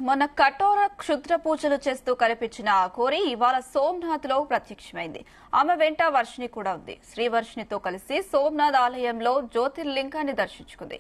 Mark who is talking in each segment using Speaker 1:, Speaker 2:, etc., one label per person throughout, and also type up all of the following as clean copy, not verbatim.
Speaker 1: మొన్న కఠోర క్షుద్ర పూజలు చేస్తూ కనిపించిన ఆ కోరి ఇవాళ సోమనాథ్ లో ప్రత్యక్షమైంది. ఆమె వెంట వర్షిణి కూడా ఉంది. శ్రీ వర్షిణితో కలిసి సోమనాథ్ ఆలయంలో జ్యోతిర్లింగాన్ని దర్శించుకుంది.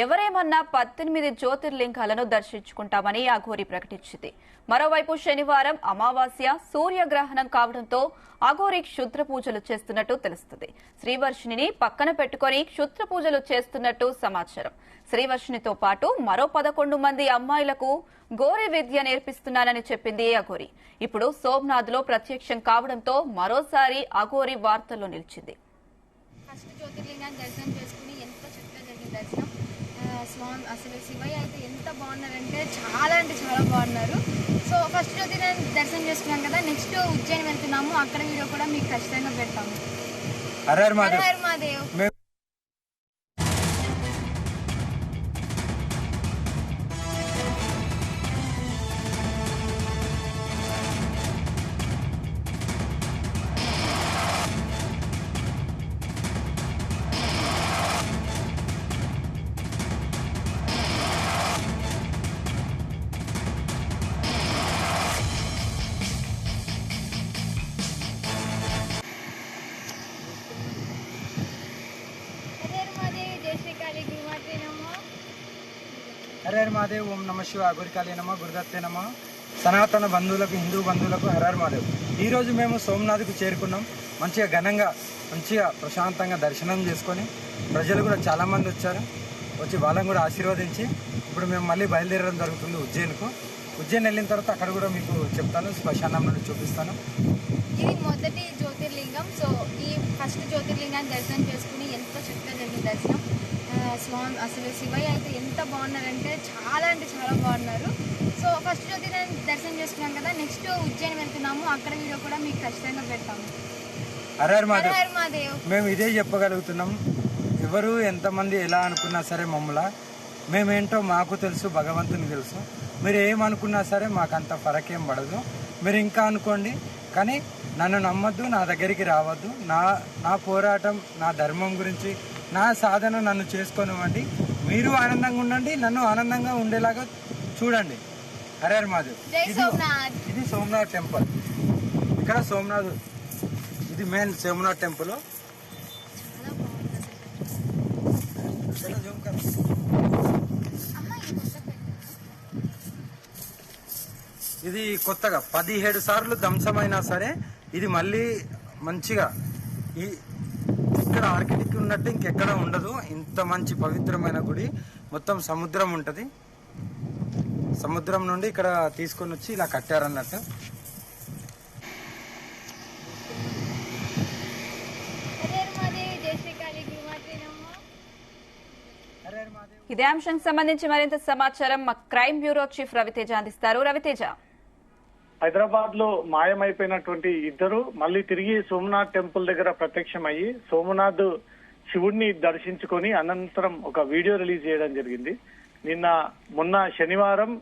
Speaker 1: ఎవరేమన్నా 18 జ్యోతిర్లింగాలను దర్శించుకుంటామని ఆ ఘోరి ప్రకటించింది. మరోవైపు శనివారం అమావాస్య సూర్యగ్రహణం కావడంతో అఘోరి క్షుద్ర పూజలు చేస్తున్నట్టు తెలుస్తుంది. శ్రీవర్షిణిని పక్కన పెట్టుకుని క్షుద్ర పూజలు చేస్తున్నట్టు సమాచారం. శ్రీవర్షిణితో పాటు మరో 11 మంది అమ్మాయిలకు గోరి విద్య నేర్పిస్తున్నానని చెప్పింది అఘోరి. ఇప్పుడు సోమనాథ్ లో ప్రత్యక్షం కావడంతో మరోసారి అఘోరి వార్తల్లో నిలిచింది.
Speaker 2: ఫస్ట్ జ్యోతిర్లింగాన్ని దర్శనం చేసుకుని ఎంత చక్కగా జరిగింది దర్శనం. స్వామి అసలు శివయ్య అయితే ఎంత బాగున్నారంటే చాలా బాగున్నారు. సో ఫస్ట్ జ్యోతిర్లింగాన్ని దర్శనం చేసుకున్నాం కదా, నెక్స్ట్ ఉజ్జయిని వెళ్తున్నాము. అక్కడ వీడియో కూడా మీకు ఖచ్చితంగా పెడతాము. హర హర మహాదేవ్.
Speaker 3: హర హర మహాదేవ్. ఓం నమ శివ. అఘోరికాళీ నమ. గురుదత్తే నమ. సనాతన బంధువులకు, హిందూ బంధువులకు హర హర మహాదేవ్. ఈరోజు మేము సోమనాథ్కు చేరుకున్నాం. మంచిగా ఘనంగా మంచిగా ప్రశాంతంగా దర్శనం చేసుకొని ప్రజలు కూడా చాలామంది వచ్చారు. వచ్చి వాళ్ళని కూడా ఆశీర్వదించి ఇప్పుడు మేము మళ్ళీ బయలుదేరడం జరుగుతుంది ఉజ్జయిన్కు. ఉజ్జయిన్ వెళ్ళిన తర్వాత అక్కడ కూడా మీకు చెప్తాను, శ్మశానం నుండి చూపిస్తాను.
Speaker 2: ఇది మొదటి జ్యోతిర్లింగం. సో ఈ ఫస్ట్ జ్యోతిర్లింగాన్ని దర్శనం చేసుకుని ఎంత చక్కగా జరిగింది దర్శనం. స్వామి అసలు శివయ్య అయితే ఎంత బాగున్నారంటే చాలా బాగున్నారు. సో ఫస్ట్ జ్యోతిర్లింగాన్ని దర్శనం చేసుకున్నాం కదా, నెక్స్ట్ ఉజ్జయిని వెళ్తున్నాము. అక్కడ వీడియో కూడా మీకు ఖచ్చితంగా పెడతాము.
Speaker 3: హర హర మహాదేవ్. మేము ఇదే చెప్పగలుగుతున్నాం. ఎవరు ఎంతమంది ఎలా అనుకున్నా సరే మమ్మల్ని మేమేంటో మాకు తెలుసు, భగవంతునికి తెలుసు. మీరు ఏమనుకున్నా సరే మాకంత ఫరకేం పడదు. మీరు ఇంకా అనుకోండి, కానీ నన్ను నమ్మద్దు, నా దగ్గరికి రావద్దు. నా పోరాటం, నా ధర్మం గురించి, నా సాధన నన్ను చేసుకోనివ్వండి. మీరు ఆనందంగా ఉండండి, నన్ను ఆనందంగా ఉండేలాగా చూడండి. హర హర మహాదేవ్. ఇది సోమనాథ్ టెంపుల్. ఇక్కడ సోమనాథ్, ఇది మెయిన్ సోమనాథ్ టెంపుల్. ఇది కొత్తగా 17 సార్లు ధ్వంసమైనా సరే ఇది మళ్ళీ మంచిగా ఇక్కడ ఆర్కిటెక్ట్ ఉన్నట్టు ఇంకెక్కడ ఉండదు. ఇంత మంచి పవిత్రమైన గుడి. మొత్తం సముద్రం ఉంటది. సముద్రం నుండి ఇక్కడ తీసుకొని వచ్చి ఇలా కట్టారన్నట్టు.
Speaker 1: ఇదే అంశానికి సంబంధించి మరింత సమాచారం మా క్రైమ్ బ్యూరో చీఫ్ రవితేజ అందిస్తారు. రవితేజ,
Speaker 4: హైదరాబాద్ లో మాయమైపోయినటువంటి ఇద్దరు మళ్ళీ తిరిగి సోమనాథ్ టెంపుల్ దగ్గర ప్రత్యక్షమయ్యి సోమనాథ్ శివుడిని దర్శించుకొని అనంతరం ఒక వీడియో రిలీజ్ చేయడం జరిగింది. మొన్న శనివారం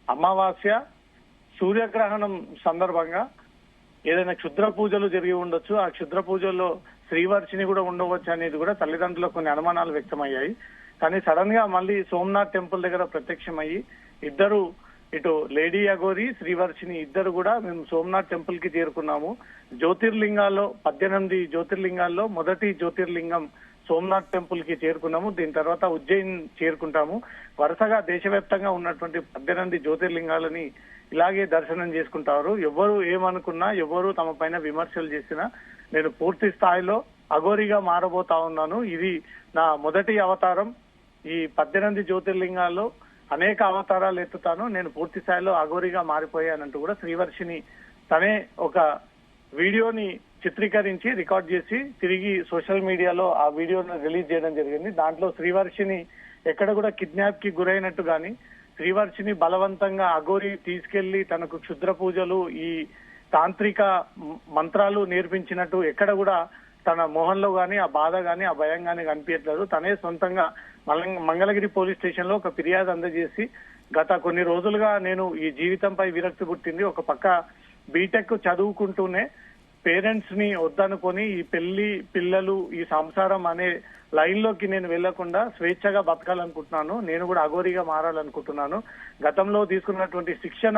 Speaker 4: అమావాస్య సూర్యగ్రహణం సందర్భంగా ఏదైనా క్షుద్ర పూజలు జరిగి ఉండొచ్చు. ఆ క్షుద్ర పూజల్లో శ్రీవర్షిని కూడా ఉండవచ్చు అనేది కూడా తల్లిదండ్రులకు కొన్ని అనుమానాలు వ్యక్తమయ్యాయి. కానీ సడన్ గా మళ్ళీ సోమనాథ్ టెంపుల్ దగ్గర ప్రత్యక్షమయ్యి ఇద్దరు, ఇటు లేడీ అఘోరి, శ్రీవర్షిని ఇద్దరు కూడా మేము సోమనాథ్ టెంపుల్ కి చేరుకున్నాము. జ్యోతిర్లింగాల్లో 18 జ్యోతిర్లింగాల్లో మొదటి జ్యోతిర్లింగం సోమనాథ్ టెంపుల్ కి చేరుకున్నాము. దీని తర్వాత ఉజ్జయిన్ చేరుకుంటాము. వరుసగా దేశవ్యాప్తంగా ఉన్నటువంటి 18 జ్యోతిర్లింగాలని ఇలాగే దర్శనం చేసుకుంటారు. ఎవరు ఏమనుకున్నా, ఎవరు తమ పైన విమర్శలు చేసినా నేను పూర్తి స్థాయిలో అఘోరిగా మారబోతా ఉన్నాను. ఇది నా మొదటి అవతారం. ఈ 18 జ్యోతిర్లింగాల్లో అనేక అవతారాలు ఎత్తుతాను. నేను పూర్తి స్థాయిలో అఘోరిగా మారిపోయానంటూ కూడా శ్రీవర్షిని తనే ఒక వీడియోని చిత్రీకరించి రికార్డ్ చేసి తిరిగి సోషల్ మీడియాలో ఆ వీడియోను రిలీజ్ చేయడం జరిగింది. దాంట్లో శ్రీవర్షిని ఎక్కడ కూడా కిడ్నాప్ కి గురైనట్టు గాని, శ్రీవర్షిని బలవంతంగా అఘోరి తీసుకెళ్లి తనకు క్షుద్ర పూజలు, ఈ తాంత్రిక మంత్రాలు నేర్పించినట్టు ఎక్కడ కూడా తన మొహంలో గాని ఆ బాధ గాని ఆ భయం గాని కనిపించట్లేదు. తనే సొంతంగా మంగళగిరి పోలీస్ స్టేషన్ లో ఒక ఫిర్యాదు అందజేసి గత కొన్ని రోజులుగా నేను ఈ జీవితంపై విరక్తి పుట్టింది. ఒక పక్క బీటెక్ చదువుకుంటూనే పేరెంట్స్ ని వద్దనుకొని ఈ పెళ్లి పిల్లలు ఈ సంసారం అనే లైన్ లోకి నేను వెళ్లకుండా స్వేచ్ఛగా బతకాలనుకుంటున్నాను. నేను కూడా అఘోరిగా మారాలనుకుంటున్నాను. గతంలో తీసుకున్నటువంటి శిక్షణ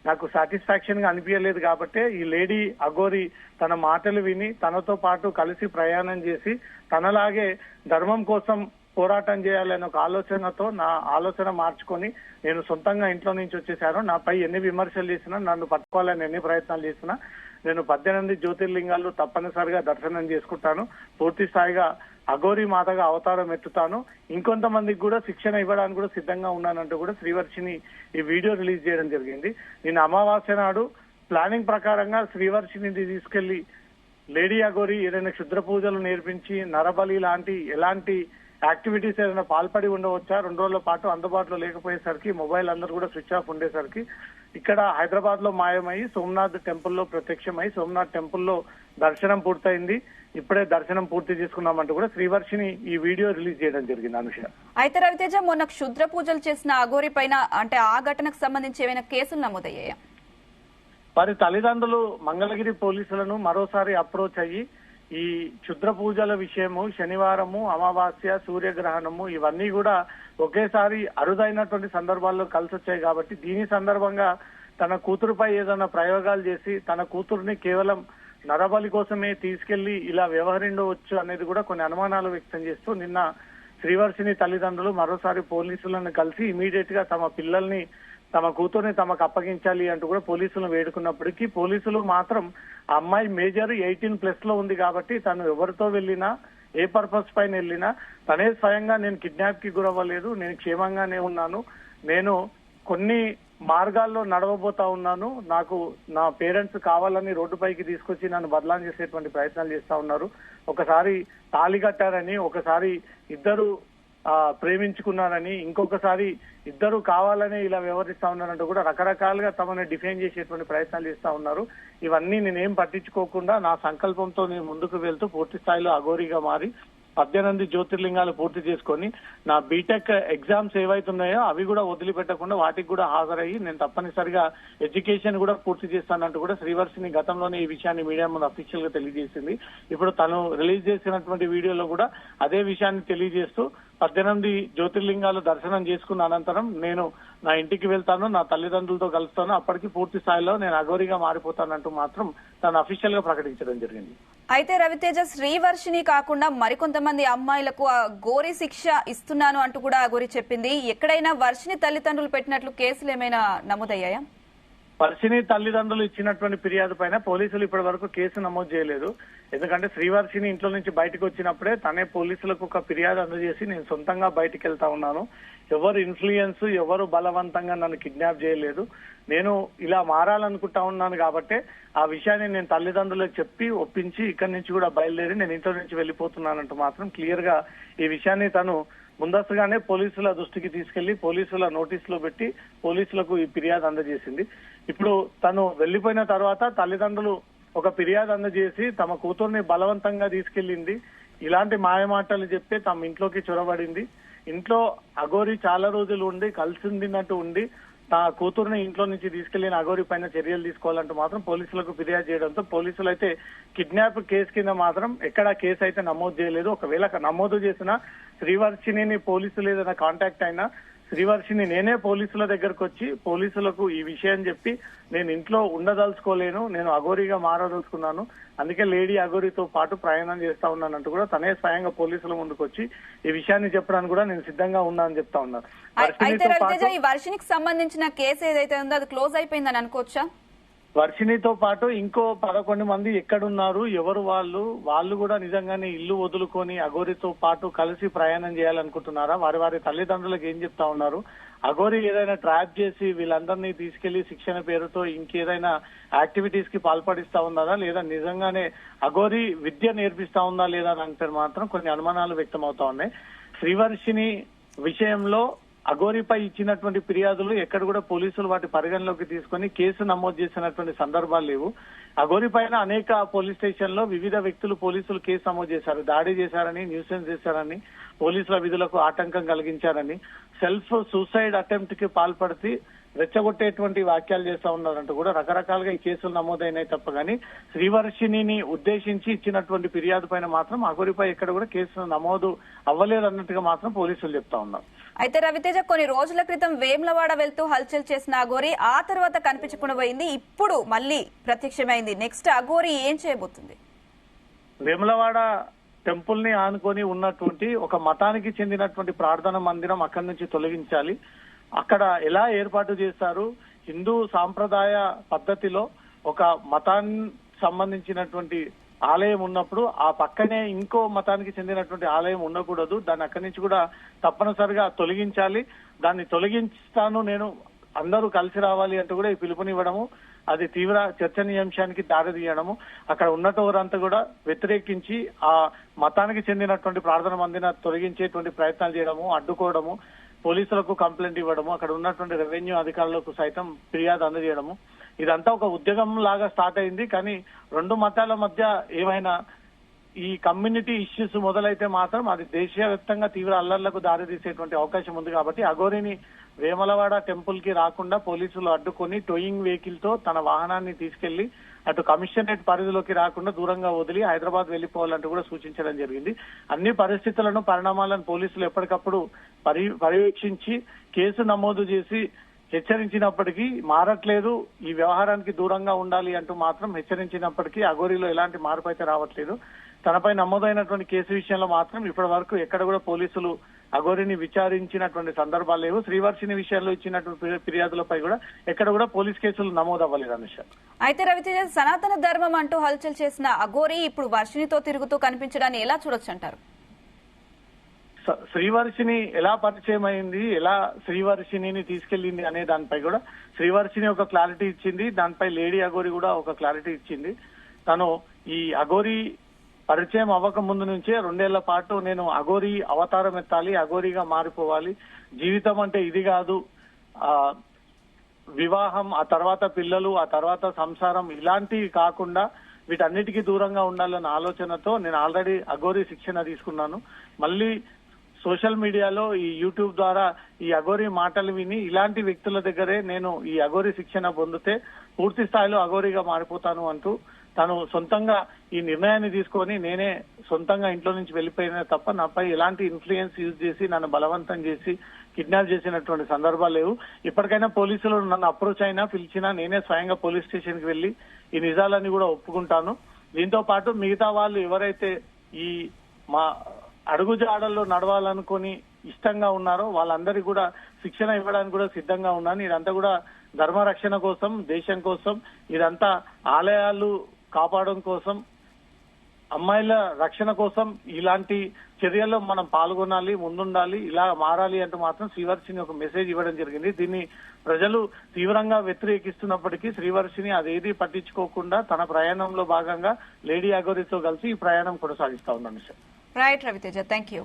Speaker 4: నాకు సాటిస్ఫాక్షన్ గా అనిపించలేదు కాబట్టి ఈ లేడీ అఘోరి తన మాటలు విని తనతో పాటు కలిసి ప్రయాణం చేసి తనలాగే ధర్మం కోసం పోరాటం చేయాలనే ఒక ఆలోచనతో నా ఆలోచన మార్చుకొని నేను సొంతంగా ఇంట్లో నుంచి వచ్చేసాను. నాపై ఎన్ని విమర్శలు చేసినా, నన్ను పట్టుకోవాలని ఎన్ని ప్రయత్నాలు చేసినా నేను 18 జ్యోతిర్లింగాలు తప్పనిసరిగా దర్శనం చేసుకుంటాను. పూర్తి స్థాయిగా అఘోరి మాతగా అవతారం ఎత్తుతాను. ఇంకొంతమందికి కూడా శిక్షణ ఇవ్వడానికి కూడా సిద్ధంగా ఉన్నానంటూ కూడా శ్రీవర్షిని ఈ వీడియో రిలీజ్ చేయడం జరిగింది. నిన్న అమావాస్య నాడు ప్లానింగ్ ప్రకారంగా శ్రీవర్షిని తీసుకెళ్లి లేడీ అఘోరి ఏదైనా క్షుద్ర పూజలు నేర్పించి నరబలి లాంటి ఎలాంటి యాక్టివిటీస్ ఏదైనా పాల్పడి ఉండవచ్చా, 2 రోజుల పాటు అందుబాటులో లేకపోయేసరికి మొబైల్ అందరూ కూడా స్విచ్ ఆఫ్ ఉండేసరికి ఇక్కడ హైదరాబాద్ లో మాయమై సోమనాథ్ టెంపుల్లో ప్రత్యక్షమై సోమనాథ్ టెంపుల్లో దర్శనం పూర్తయింది. ఇప్పుడే దర్శనం పూర్తి చేసుకున్నామంటూ కూడా శ్రీవర్షిని ఈ వీడియో రిలీజ్ చేయడం జరిగింది. అనుష,
Speaker 1: అయితే రవితేజ మొన్న క్షుద్ర పూజలు చేసిన అఘోరి పైన అంటే ఆ ఘటనకు సంబంధించి ఏమైనా కేసులు నమోదయ్యాయా?
Speaker 4: వారి తల్లిదండ్రులు మంగళగిరి పోలీసులను మరోసారి అప్రోచ్ అయ్యి ఈ క్షుద్ర పూజల విషయము, శనివారము, అమావాస్య, సూర్యగ్రహణము ఇవన్నీ కూడా ఒకేసారి అరుదైనటువంటి సందర్భాల్లో కలిసి వచ్చాయి కాబట్టి దీని సందర్భంగా తన కూతురుపై ఏదైనా ప్రయోగాలు చేసి తన కూతురుని కేవలం నరబలి కోసమే తీసుకెళ్లి ఇలా వ్యవహరించవచ్చు అనేది కూడా కొన్ని అనుమానాలు వ్యక్తం చేస్తూ నిన్న శ్రీవర్షిని తల్లిదండ్రులు మరోసారి పోలీసులను కలిసి ఇమీడియట్ గా తమ పిల్లల్ని తమ కూతుర్ని తమకు అప్పగించాలి అంటూ కూడా పోలీసులను వేడుకున్నప్పటికీ పోలీసులు మాత్రం ఆ అమ్మాయి మేజర్ 18+ లో ఉంది కాబట్టి తను ఎవరితో వెళ్ళినా ఏ పర్పస్ పైన వెళ్ళినా తనే స్వయంగా నేను కిడ్నాప్ కి గురవ్వలేదు, నేను క్షేమంగానే ఉన్నాను, నేను కొన్ని మార్గాల్లో నడవబోతా ఉన్నాను, నాకు నా పేరెంట్స్ కావాలని రోడ్డుపైకి తీసుకొచ్చి నన్ను బదలాం చేసేటువంటి ప్రయత్నాలు చేస్తా ఉన్నారు, ఒకసారి తాళి కట్టారని, ఒకసారి ఇద్దరు ప్రేమించుకున్నారని, ఇంకొకసారి ఇద్దరు కావాలని ఇలా వ్యవహరిస్తా ఉన్నారంటూ కూడా రకరకాలుగా తమని డిఫైన్ చేసేటువంటి ప్రయత్నాలు చేస్తా ఉన్నారు. ఇవన్నీ నేనేం పట్టించుకోకుండా నా సంకల్పంతో నేను ముందుకు వెళ్తూ పూర్తి స్థాయిలో అఘోరిగా మారి 18 జ్యోతిర్లింగాలు పూర్తి చేసుకొని నా బీటెక్ ఎగ్జామ్స్ ఏవైతున్నాయో అవి కూడా వదిలిపెట్టకుండా వాటికి కూడా హాజరయ్యి నేను తప్పనిసరిగా ఎడ్యుకేషన్ కూడా పూర్తి చేస్తానంటూ కూడా శ్రీవర్షిని గతంలోనే ఈ విషయాన్ని మీడియా ముందు అఫీషియల్ గా తెలియజేసింది. ఇప్పుడు తను రిలీజ్ చేసినటువంటి వీడియోలో కూడా అదే విషయాన్ని తెలియజేస్తూ 18 జ్యోతిర్లింగాలు దర్శనం చేసుకున్న అనంతరం నేను నా ఇంటికి వెళ్తాను, నా తల్లిదండ్రులతో కలుస్తాను, అప్పటికి పూర్తి స్థాయిలో నేను అఘోరిగా మారిపోతానంటూ మాత్రం తను అఫీషియల్ గా ప్రకటించడం జరిగింది.
Speaker 1: అయితే రవితేజ శ్రీవర్షిని కాకుండా మరికొంతమంది అమ్మాయిలకు గోరి శిక్ష ఇస్తున్నాను అంటూ కూడా అఘోరి చెప్పింది. ఎక్కడైనా వర్షిని తల్లిదండ్రులు పెట్టినట్లు కేసులు ఏమైనా నమోదయ్యాయా?
Speaker 4: వర్షిని తల్లిదండ్రులు ఇచ్చినటువంటి ఫిర్యాదు పైన పోలీసులు ఇప్పటి వరకు కేసు నమోదు చేయలేదు. ఎందుకంటే శ్రీవర్షిని ఇంట్లో నుంచి బయటకు వచ్చినప్పుడే తనే పోలీసులకు ఒక ఫిర్యాదు అందజేసి నేను సొంతంగా బయటకు వెళ్తా ఉన్నాను, ఎవరు ఇన్ఫ్లుయెన్స్, ఎవరు బలవంతంగా నన్ను కిడ్నాప్ చేయలేదు, నేను ఇలా మారాలనుకుంటా ఉన్నాను కాబట్టి ఆ విషయాన్ని నేను తల్లిదండ్రులకు చెప్పి ఒప్పించి ఇక్కడి నుంచి కూడా బయలుదేరి నేను ఇంట్లో నుంచి వెళ్లిపోతున్నానంటూ మాత్రం క్లియర్ గా ఈ విషయాన్ని తను ముందస్తుగానే పోలీసుల దృష్టికి తీసుకెళ్లి పోలీసుల నోటీసులో పెట్టి పోలీసులకు ఈ ఫిర్యాదు అందజేసింది. ఇప్పుడు తను వెళ్లిపోయిన తర్వాత తల్లిదండ్రులు ఒక ఫిర్యాదు అందజేసి తమ కూతుర్ని బలవంతంగా తీసుకెళ్లింది, ఇలాంటి మాయమాటలు చెప్తే తమ ఇంట్లోకి చొరబడింది, ఇంట్లో అఘోరి చాలా రోజులు ఉండి కలిసిందినట్టు ఉండి నా కూతురుని ఇంట్లో నుంచి తీసుకెళ్లిన అఘోరి పైన చర్యలు తీసుకోవాలంటూ మాత్రం పోలీసులకు ఫిర్యాదు చేయడంతో పోలీసులు అయితే కిడ్నాప్ కేసు కింద మాత్రం ఎక్కడా కేసు అయితే నమోదు చేయలేదు. ఒకవేళ నమోదు చేసిన శ్రీవర్షిని పోలీసులు ఏదైనా కాంటాక్ట్ అయినా శ్రీవర్షిని నేనే పోలీసుల దగ్గరకు వచ్చి పోలీసులకు ఈ విషయం చెప్పి నేను ఇంట్లో ఉండదలుచుకోలేను, నేను అఘోరిగా మారదలుచుకున్నాను, అందుకే లేడీ అఘోరితో పాటు ప్రయాణం చేస్తా ఉన్నానంటూ కూడా తనే స్వయంగా పోలీసుల ముందుకు వచ్చి ఈ విషయాన్ని చెప్పడానికి కూడా నేను సిద్ధంగా ఉన్నా అని చెప్తా ఉన్నారు.
Speaker 1: అయితే రవితేజ ఈ వర్షినికి సంబంధించిన కేసు ఏదైతే ఉందో అది క్లోజ్ అయిపోయిందని అనుకోవచ్చా?
Speaker 4: వర్షినితో పాటు ఇంకో 11 మంది ఎక్కడున్నారు, ఎవరు వాళ్ళు కూడా నిజంగానే ఇల్లు వదులుకొని అఘోరితో పాటు కలిసి ప్రయాణం చేయాలనుకుంటున్నారా, వారి తల్లిదండ్రులకు ఏం చెప్తా ఉన్నారు, అఘోరి ఏదైనా ట్రాప్ చేసి వీళ్ళందరినీ తీసుకెళ్లి శిక్షణ పేరుతో ఇంకేదైనా యాక్టివిటీస్ కి పాల్పడిస్తా ఉన్నారా, లేదా నిజంగానే అఘోరి విద్య నేర్పిస్తా ఉందా లేదా అంటే మాత్రం కొన్ని అనుమానాలు వ్యక్తం అవుతా ఉన్నాయి. శ్రీవర్షిని విషయంలో అఘోరిపై ఇచ్చినటువంటి ఫిర్యాదులు ఎక్కడ కూడా పోలీసులు వాటి పరిగణలోకి తీసుకుని కేసు నమోదు చేసినటువంటి సందర్భాలు లేవు. అఘోరి పైన అనేక పోలీస్ స్టేషన్ లో వివిధ వ్యక్తులు పోలీసులు కేసు నమోదు చేశారు, దాడి చేశారని, న్యూసెన్స్ చేశారని, పోలీసుల విధులకు ఆటంకం కలిగించారని, సెల్ఫ్ సూసైడ్ అటెంప్ట్ కి పాల్పడితే రెచ్చగొట్టేటువంటి వ్యాఖ్యలు చేస్తా ఉన్నారంటూ కూడా రకరకాలుగా ఈ కేసులు నమోదైనాయి తప్ప కానీ శ్రీవర్షిణిని ఉద్దేశించి ఇచ్చినటువంటి ఫిర్యాదు పైన మాత్రం అఘోరిపై ఎక్కడ కూడా కేసు నమోదు అవ్వలేదు అన్నట్టుగా మాత్రం పోలీసులు చెప్తా ఉన్నారు.
Speaker 1: అయితే రవితేజ కొన్ని రోజుల క్రితం వేములవాడ వెళ్తూ హల్చల్ చేసిన అఘోరి ఆ తర్వాత కనిపించకుండా పోయింది, ఇప్పుడు మళ్ళీ ప్రత్యక్షమైంది. నెక్స్ట్ అఘోరి ఏం చేయబోతుంది?
Speaker 4: వేములవాడ టెంపుల్ ని ఆనుకొని ఉన్నటువంటి ఒక మతానికి చెందినటువంటి ప్రార్థన మందిరం అక్కడి నుంచి తొలగించాలి. అక్కడ ఎలా ఏర్పాటు చేస్తారు? హిందూ సాంప్రదాయ పద్ధతిలో ఒక మతానికి సంబంధించినటువంటి ఆలయం ఉన్నప్పుడు ఆ పక్కనే ఇంకో మతానికి చెందినటువంటి ఆలయం ఉండకూడదు. దాన్ని అక్కడి నుంచి కూడా తప్పనిసరిగా తొలగించాలి. దాన్ని తొలగిస్తాను నేను, అందరూ కలిసి రావాలి అంటూ కూడా ఈ పిలుపునివ్వడము, అది తీవ్ర చర్చనీయాంశానికి దారితీయడము, అక్కడ ఉన్నటోరంతా కూడా వ్యతిరేకించి ఆ మతానికి చెందినటువంటి ప్రార్థన మందిని తొలగించేటువంటి ప్రయత్నాలు చేయడము, అడ్డుకోవడము, పోలీసులకు కంప్లైంట్ ఇవ్వడము, అక్కడ ఉన్నటువంటి రెవెన్యూ అధికారులకు సైతం ఫిర్యాదు అందజేయడము, ఇదంతా ఒక ఉద్యమం లాగా స్టార్ట్ అయింది. కానీ రెండు మతాల మధ్య ఏమైనా ఈ కమ్యూనిటీ ఇష్యూస్ మొదలైతే మాత్రం అది దేశవ్యాప్తంగా తీవ్ర అల్లర్లకు దారితీసేటువంటి అవకాశం ఉంది. కాబట్టి అఘోరిని వేములవాడ టెంపుల్ కి రాకుండా పోలీసులు అడ్డుకొని టోయింగ్ వెహికల్ తో తన వాహనాన్ని తీసుకెళ్లి అటు కమిషనరేట్ పరిధిలోకి రాకుండా దూరంగా వదిలి హైదరాబాద్ వెళ్లిపోవాలంటూ కూడా సూచించడం జరిగింది. అన్ని పరిస్థితులను, పరిణామాలను పోలీసులు ఎప్పటికప్పుడు పర్యవేక్షించి కేసు నమోదు చేసి హెచ్చరించినప్పటికీ మారట్లేదు, ఈ వ్యవహారానికి దూరంగా ఉండాలి అంటూ మాత్రం హెచ్చరించినప్పటికీ అఘోరిలో ఎలాంటి మార్పు అయితే రావట్లేదు. తనపై నమోదైనటువంటి కేసు విషయంలో మాత్రం ఇప్పటి వరకు ఎక్కడ కూడా పోలీసులు అఘోరిని విచారించినటువంటి సందర్భాలు లేవు. శ్రీవర్షిణి విషయంలో ఇచ్చినటువంటి ఫిర్యాదులపై కూడా ఎక్కడ కూడా పోలీస్ కేసులు నమోదు అవ్వలేదు అనుష.
Speaker 1: అయితే రవితేజ, సనాతన ధర్మం అంటూ హల్చల్ చేసిన అఘోరి ఇప్పుడు వర్షిణితో తిరుగుతూ కనిపించడాన్ని ఎలా చూడొచ్చు అంటారు?
Speaker 4: శ్రీవర్షిణి ఎలా పరిచయం అయింది, ఎలా శ్రీవర్షిణిని తీసుకెళ్లింది అనే దానిపై కూడా శ్రీవర్షిణి ఒక క్లారిటీ ఇచ్చింది. దానిపై లేడీ అఘోరి కూడా ఒక క్లారిటీ ఇచ్చింది. తను ఈ అఘోరి పరిచయం అవ్వక ముందు నుంచే 2 ఏళ్ల పాటు నేను అఘోరి అవతారం ఎత్తాలి, అఘోరిగా మారిపోవాలి, జీవితం అంటే ఇది కాదు, వివాహం, ఆ తర్వాత పిల్లలు, ఆ తర్వాత సంసారం, ఇలాంటివి కాకుండా వీటన్నిటికీ దూరంగా ఉండాలన్న ఆలోచనతో నేను ఆల్రెడీ అఘోరి శిక్షణ తీసుకున్నాను. మళ్ళీ సోషల్ మీడియాలో ఈ యూట్యూబ్ ద్వారా ఈ అఘోరి మాటలు విని ఇలాంటి వ్యక్తుల దగ్గరే నేను ఈ అఘోరి శిక్షణ పొందితే పూర్తి స్థాయిలో అఘోరిగా మారిపోతాను అంటూ తను సొంతంగా ఈ నిర్ణయాన్ని తీసుకొని నేనే సొంతంగా ఇంట్లో నుంచి వెళ్లిపోయినా తప్ప నాపై ఎలాంటి ఇన్ఫ్లుయెన్స్ యూజ్ చేసి నన్ను బలవంతం చేసి కిడ్నాప్ చేసినటువంటి సందర్భాలు లేవు. ఇప్పటికైనా పోలీసులు నన్ను అప్రోచ్ అయినా పిలిచినా నేనే స్వయంగా పోలీస్ స్టేషన్ కి వెళ్లి ఈ నిజాలన్నీ కూడా ఒప్పుకుంటాను. దీంతో పాటు మిగతా వాళ్ళు ఎవరైతే ఈ మా అడుగుజాడల్లో నడవాలనుకొని ఇష్టంగా ఉన్నారో వాళ్ళందరికీ కూడా శిక్షణ ఇవ్వడానికి కూడా సిద్ధంగా ఉన్నాను. ఇదంతా కూడా ధర్మ రక్షణ కోసం, దేశం కోసం, ఇదంతా ఆలయాలు కాపాడడం కోసం, అమ్మాయిల రక్షణ కోసం ఇలాంటి చర్యల్లో మనం పాల్గొనాలి, ముందుండాలి, ఇలా మారాలి అంటూ మాత్రం శ్రీవర్షిని ఒక మెసేజ్ ఇవ్వడం జరిగింది. దీన్ని ప్రజలు తీవ్రంగా వ్యతిరేకిస్తున్నప్పటికీ శ్రీవర్షిని అదేది పట్టించుకోకుండా తన ప్రయాణంలో భాగంగా లేడీ అఘోరితో కలిసి ఈ ప్రయాణం కొనసాగిస్తా ఉన్నాను sir.
Speaker 1: Right Raviteja, thank you.